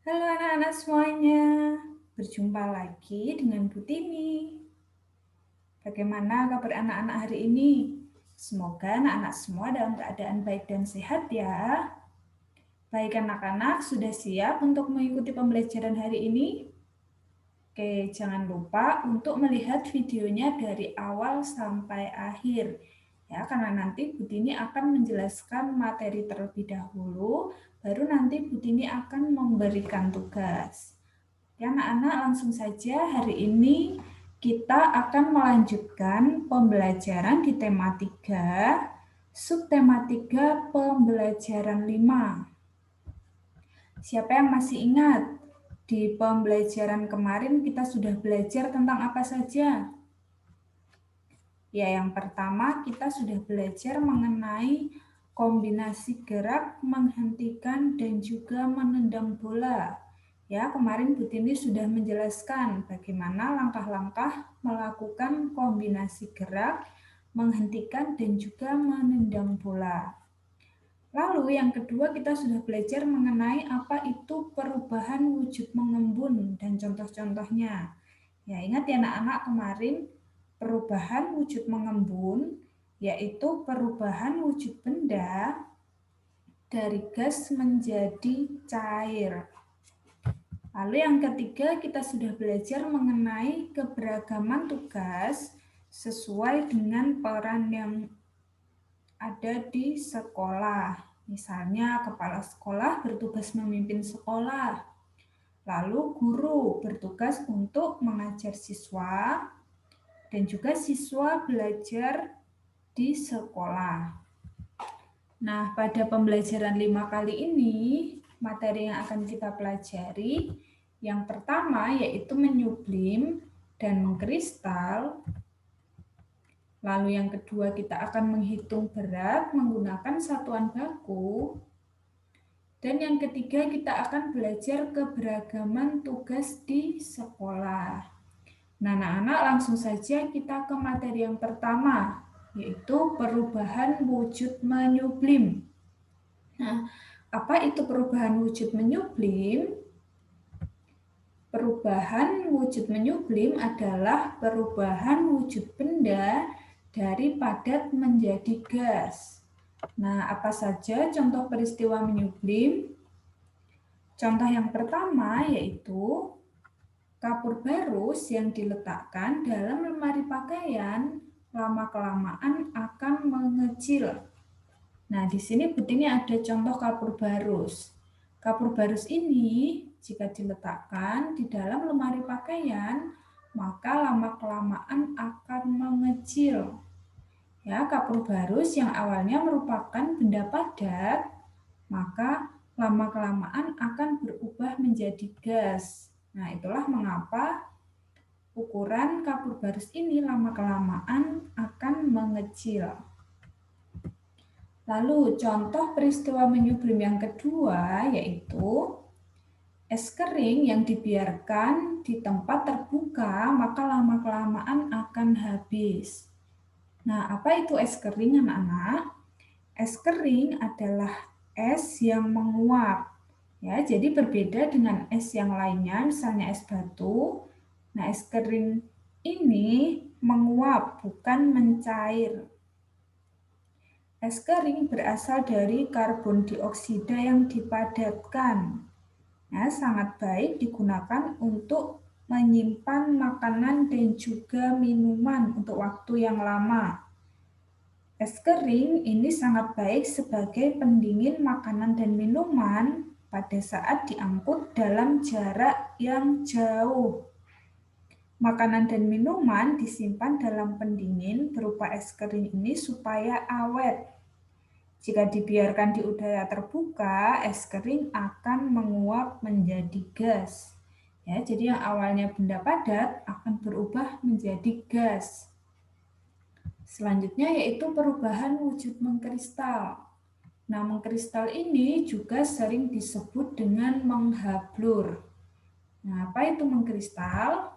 Halo anak-anak semuanya, berjumpa lagi dengan Bu Tini. Bagaimana kabar anak-anak hari ini? Semoga anak-anak semua dalam keadaan baik dan sehat ya. Baik anak-anak, sudah siap untuk mengikuti pembelajaran hari ini? Oke, jangan lupa untuk melihat videonya dari awal sampai akhir. Ya, karena nanti Bu Tini akan menjelaskan materi terlebih dahulu, baru nanti Bu Tini akan memberikan tugas. Ya, anak-anak langsung saja hari ini kita akan melanjutkan pembelajaran di tema 3, subtema 3 pembelajaran 5. Siapa yang masih ingat? Di pembelajaran kemarin kita sudah belajar tentang apa saja? Ya, yang pertama kita sudah belajar mengenai kombinasi gerak, menghentikan, dan juga menendang bola. Ya, kemarin Bu Tini sudah menjelaskan bagaimana langkah-langkah melakukan kombinasi gerak, menghentikan, dan juga menendang bola. Lalu yang kedua kita sudah belajar mengenai apa itu perubahan wujud mengembun dan contoh-contohnya. Ya, ingat ya anak-anak kemarin perubahan wujud mengembun yaitu perubahan wujud benda dari gas menjadi cair. Lalu yang ketiga kita sudah belajar mengenai keberagaman tugas sesuai dengan peran yang ada di sekolah. Misalnya kepala sekolah bertugas memimpin sekolah, lalu guru bertugas untuk mengajar siswa, dan juga siswa belajar di sekolah. Nah, pada pembelajaran 5 kali ini, materi yang akan kita pelajari, yang pertama yaitu menyublim dan mengkristal. Lalu yang kedua kita akan menghitung berat menggunakan satuan baku. Dan yang ketiga kita akan belajar keberagaman tugas di sekolah. Nah, anak-anak langsung saja kita ke materi yang pertama, yaitu perubahan wujud menyublim. Nah, apa itu perubahan wujud menyublim? Perubahan wujud menyublim adalah perubahan wujud benda dari padat menjadi gas. Nah, apa saja contoh peristiwa menyublim? Contoh yang pertama yaitu kapur barus yang diletakkan dalam lemari pakaian lama-kelamaan akan mengecil. Nah, di sini Butini ada contoh kapur barus. Kapur barus ini jika diletakkan di dalam lemari pakaian, maka lama-kelamaan akan mengecil. Ya, kapur barus yang awalnya merupakan benda padat, maka lama-kelamaan akan berubah menjadi gas. Nah, itulah mengapa ukuran kapur barus ini lama-kelamaan akan mengecil. Lalu contoh peristiwa menyublim yang kedua yaitu es kering yang dibiarkan di tempat terbuka maka lama-kelamaan akan habis. Nah, apa itu es kering anak-anak? Es kering adalah es yang menguap. Ya, jadi berbeda dengan es yang lainnya, misalnya es batu. Nah, es kering ini menguap, bukan mencair. Es kering berasal dari karbon dioksida yang dipadatkan. Ya, sangat baik digunakan untuk menyimpan makanan dan juga minuman untuk waktu yang lama. Es kering ini sangat baik sebagai pendingin makanan dan minuman pada saat diangkut dalam jarak yang jauh. Makanan dan minuman disimpan dalam pendingin berupa es kering ini supaya awet. Jika dibiarkan di udara terbuka, es kering akan menguap menjadi gas. Ya, jadi yang awalnya benda padat akan berubah menjadi gas. Selanjutnya yaitu perubahan wujud mengkristal. Nah, mengkristal ini juga sering disebut dengan menghablur. Nah, apa itu mengkristal?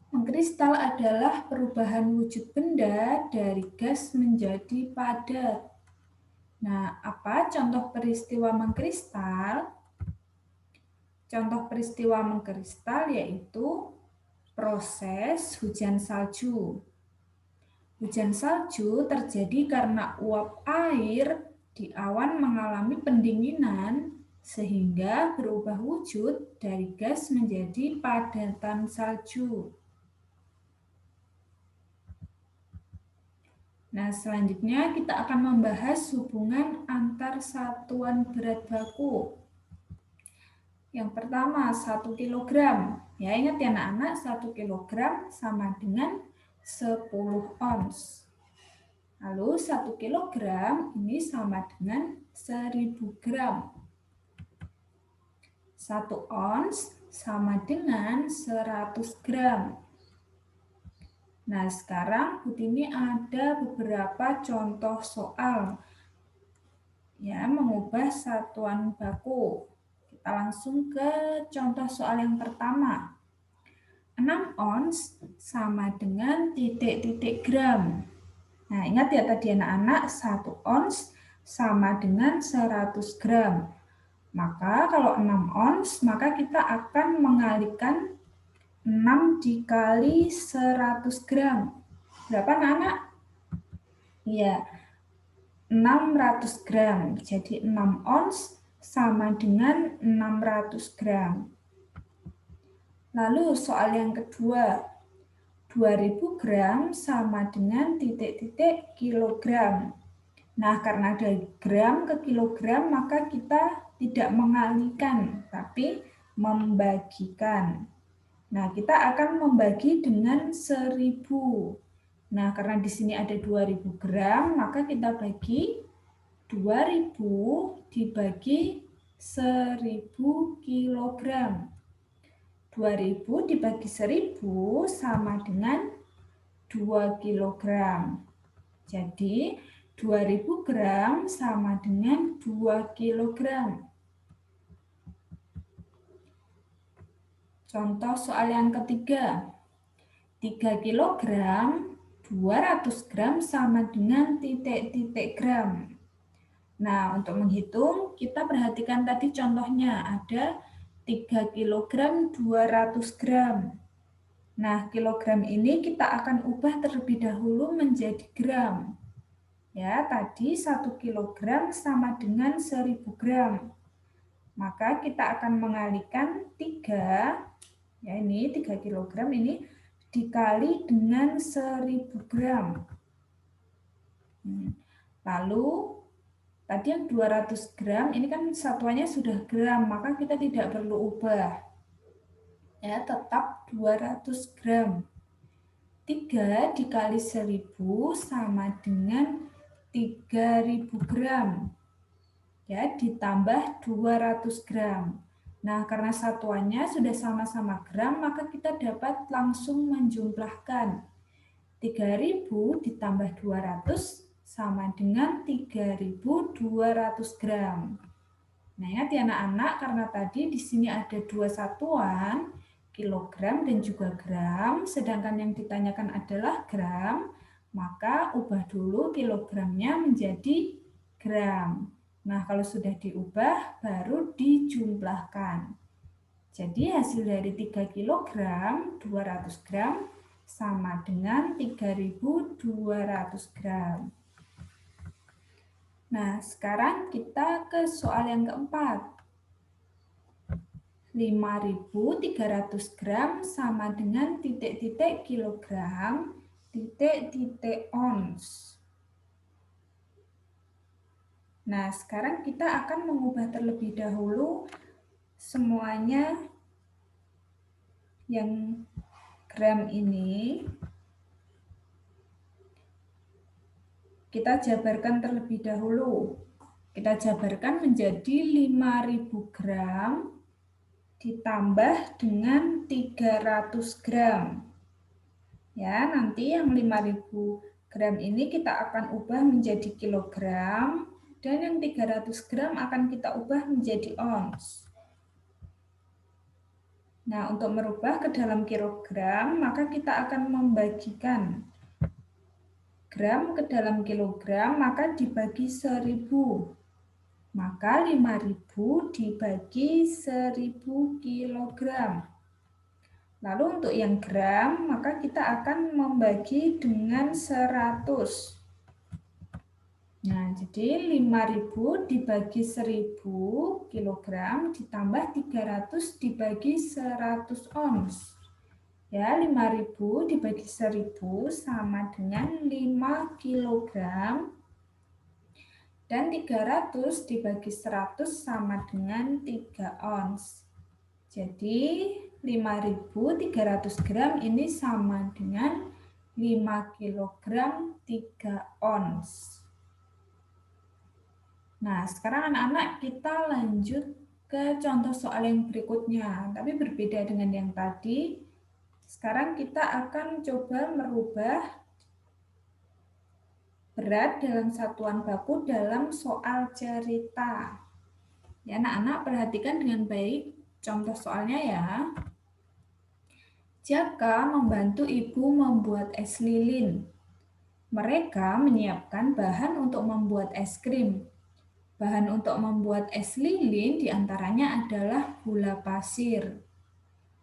Mengkristal adalah perubahan wujud benda dari gas menjadi padat. Nah, apa contoh peristiwa mengkristal? Contoh peristiwa mengkristal yaitu proses hujan salju. Hujan salju terjadi karena uap air di awan mengalami pendinginan sehingga berubah wujud dari gas menjadi padatan salju. Nah, selanjutnya kita akan membahas hubungan antar satuan berat baku. Yang pertama, 1 kg. Ya, ingat ya anak-anak, 1 kg sama dengan 10 ons. Lalu 1 kg ini sama dengan 1000 gram. 1 ons sama dengan 100 gram. Nah, sekarang Bu Tini ada beberapa contoh soal ya mengubah satuan baku. Kita langsung ke contoh soal yang pertama. 6 ons sama dengan titik-titik gram. Nah, ingat ya tadi anak-anak, 1 ons sama dengan 100 gram. Maka kalau 6 ons, maka kita akan mengalihkan 6 dikali 100 gram. Berapa anak-anak? Iya, 600 gram. Jadi 6 ons sama dengan 600 gram. Lalu soal yang kedua, 2000 gram sama dengan titik-titik kilogram. Nah, karena dari gram ke kilogram, maka kita tidak mengalihkan, tapi membagikan. Nah, kita akan membagi dengan 1000. Nah, karena di sini ada 2000 gram, maka kita bagi 2000 dibagi 1000 kilogram. 2000 dibagi 1000 sama dengan 2 kilogram. Jadi, 2000 gram sama dengan 2 kilogram. Contoh soal yang ketiga. 3 kilogram, 200 gram sama dengan titik-titik gram. Nah, untuk menghitung, kita perhatikan tadi contohnya ada 3 kilogram 200 gram. Nah, kilogram ini kita akan ubah terlebih dahulu menjadi gram. Ya, tadi 1 kilogram sama dengan 1000 gram. Maka kita akan mengalihkan 3, ya ini 3 kilogram ini dikali dengan 1000 gram. Lalu tadi yang 200 gram, ini kan satuannya sudah gram, maka kita tidak perlu ubah. Ya, tetap 200 gram. 3 dikali 1000 sama dengan 3000 gram. Ya, ditambah 200 gram. Nah, karena satuannya sudah sama-sama gram, maka kita dapat langsung menjumlahkan. 3000 ditambah 200 sama dengan 3200 gram. Nah, ingat ya anak-anak, karena tadi di sini ada 2 satuan, kilogram dan juga gram, sedangkan yang ditanyakan adalah gram, maka ubah dulu kilogramnya menjadi gram. Nah, kalau sudah diubah, baru dijumlahkan. Jadi hasil dari 3 kilogram, 200 gram, sama dengan 3200 gram. Nah, sekarang kita ke soal yang keempat. 5.300 gram sama dengan titik-titik kilogram, titik-titik ons. Nah, sekarang kita akan mengubah terlebih dahulu semuanya yang gram ini. Kita jabarkan terlebih dahulu. Kita jabarkan menjadi 5.000 gram ditambah dengan 300 gram. Ya, nanti yang 5.000 gram ini kita akan ubah menjadi kilogram dan yang 300 gram akan kita ubah menjadi ons. Nah, untuk merubah ke dalam kilogram, maka kita akan membagikan gram ke dalam kilogram, maka dibagi 1000. Maka 5.000 dibagi 1.000 kilogram. Lalu untuk yang gram, maka kita akan membagi dengan 100. Nah, jadi 5.000 dibagi 1.000 kilogram ditambah 300 dibagi 100 ons. Ya, 5.000 dibagi 1.000 sama dengan 5 kilogram. Dan 300 dibagi 100 sama dengan 3 ons. Jadi 5.300 gram ini sama dengan 5 kilogram 3 ons. Nah, sekarang anak-anak kita lanjut ke contoh soal yang berikutnya, tapi berbeda dengan yang tadi. Sekarang kita akan coba merubah berat dalam satuan baku dalam soal cerita. Ya, anak-anak perhatikan dengan baik contoh soalnya ya. Jaka membantu ibu membuat es lilin. Mereka menyiapkan bahan untuk membuat es krim. Bahan untuk membuat es lilin diantaranya adalah gula pasir.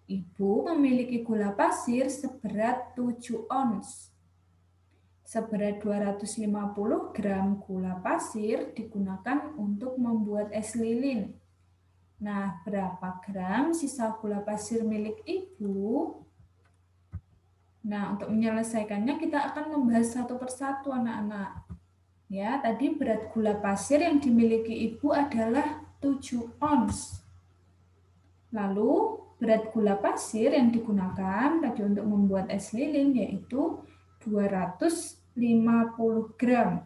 Ibu memiliki gula pasir seberat 7 ons. Seberat 250 gram gula pasir digunakan untuk membuat es lilin. Nah, berapa gram sisa gula pasir milik ibu? Nah, untuk menyelesaikannya kita akan membahas satu persatu anak-anak. Ya, tadi berat gula pasir yang dimiliki ibu adalah 7 ons. Lalu, berat gula pasir yang digunakan tadi untuk membuat es lilin yaitu 250 gram.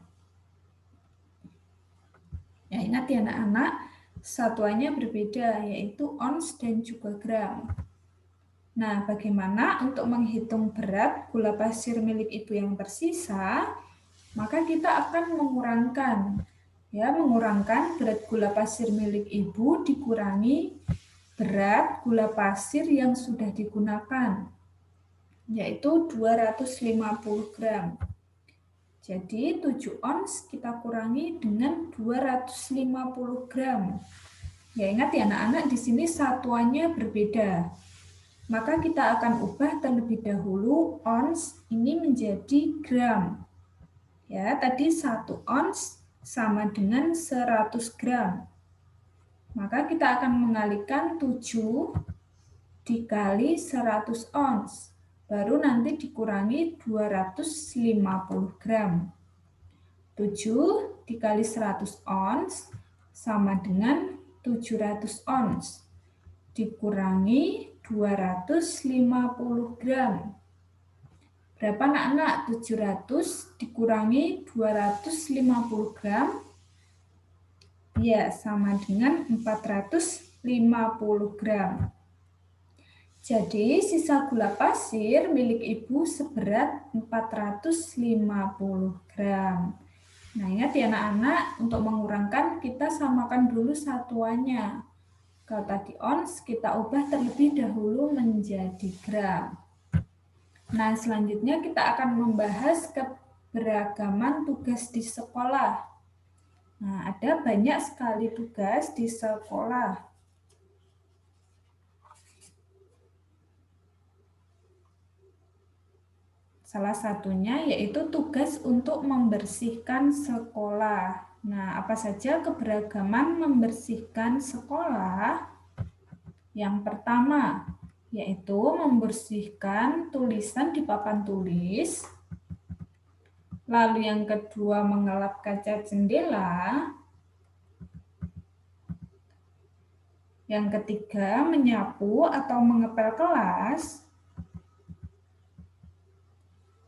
Ya, ingat ya anak-anak, satuannya berbeda yaitu ons dan juga gram. Nah, bagaimana untuk menghitung berat gula pasir milik ibu yang tersisa? Maka kita akan mengurangkan berat gula pasir milik ibu dikurangi berat gula pasir yang sudah digunakan, yaitu 250 gram. Jadi 7 ons kita kurangi dengan 250 gram. Ya, ingat ya anak-anak, di sini satuannya berbeda. Maka kita akan ubah terlebih dahulu ons ini menjadi gram. Ya, tadi 1 ons sama dengan 100 gram. Maka kita akan mengalihkan 7 dikali 100 ons. Baru nanti dikurangi 250 gram. 7 dikali 100 ons sama dengan 700 ons. Dikurangi 250 gram. Berapa anak-anak? 700 dikurangi 250 gram. Ya, sama dengan 450 gram. Jadi, sisa gula pasir milik ibu seberat 450 gram. Nah, ingat ya anak-anak, untuk mengurangkan kita samakan dulu satuannya. Kalau tadi ons, kita ubah terlebih dahulu menjadi gram. Nah, selanjutnya kita akan membahas keberagaman tugas di sekolah. Nah, ada banyak sekali tugas di sekolah. Salah satunya yaitu tugas untuk membersihkan sekolah. Nah, apa saja keberagaman membersihkan sekolah? Yang pertama, yaitu membersihkan tulisan di papan tulis. Lalu yang kedua, mengelap kaca jendela. Yang ketiga, menyapu atau mengepel kelas.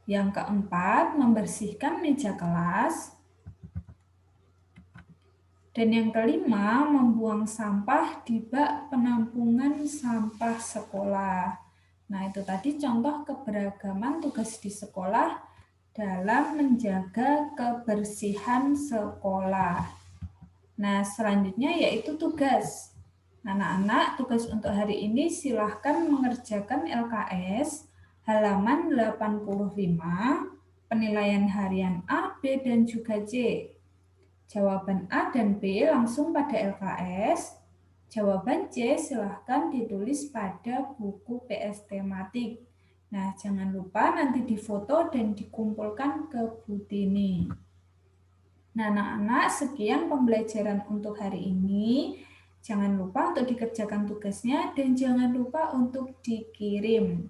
Yang keempat, membersihkan meja kelas. Dan yang kelima, membuang sampah di bak penampungan sampah sekolah. Nah, itu tadi contoh keberagaman tugas di sekolah dalam menjaga kebersihan sekolah. Nah, selanjutnya yaitu tugas. Anak-anak, tugas untuk hari ini silahkan mengerjakan LKS halaman 85, penilaian harian A, B, dan juga C. Jawaban A dan B langsung pada LKS. Jawaban C silahkan ditulis pada buku PS tematik. Nah, jangan lupa nanti difoto dan dikumpulkan ke Bu Tini. Nah, anak-anak, sekian pembelajaran untuk hari ini. Jangan lupa untuk dikerjakan tugasnya dan jangan lupa untuk dikirim.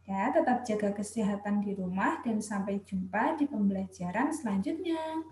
Ya, tetap jaga kesehatan di rumah dan sampai jumpa di pembelajaran selanjutnya.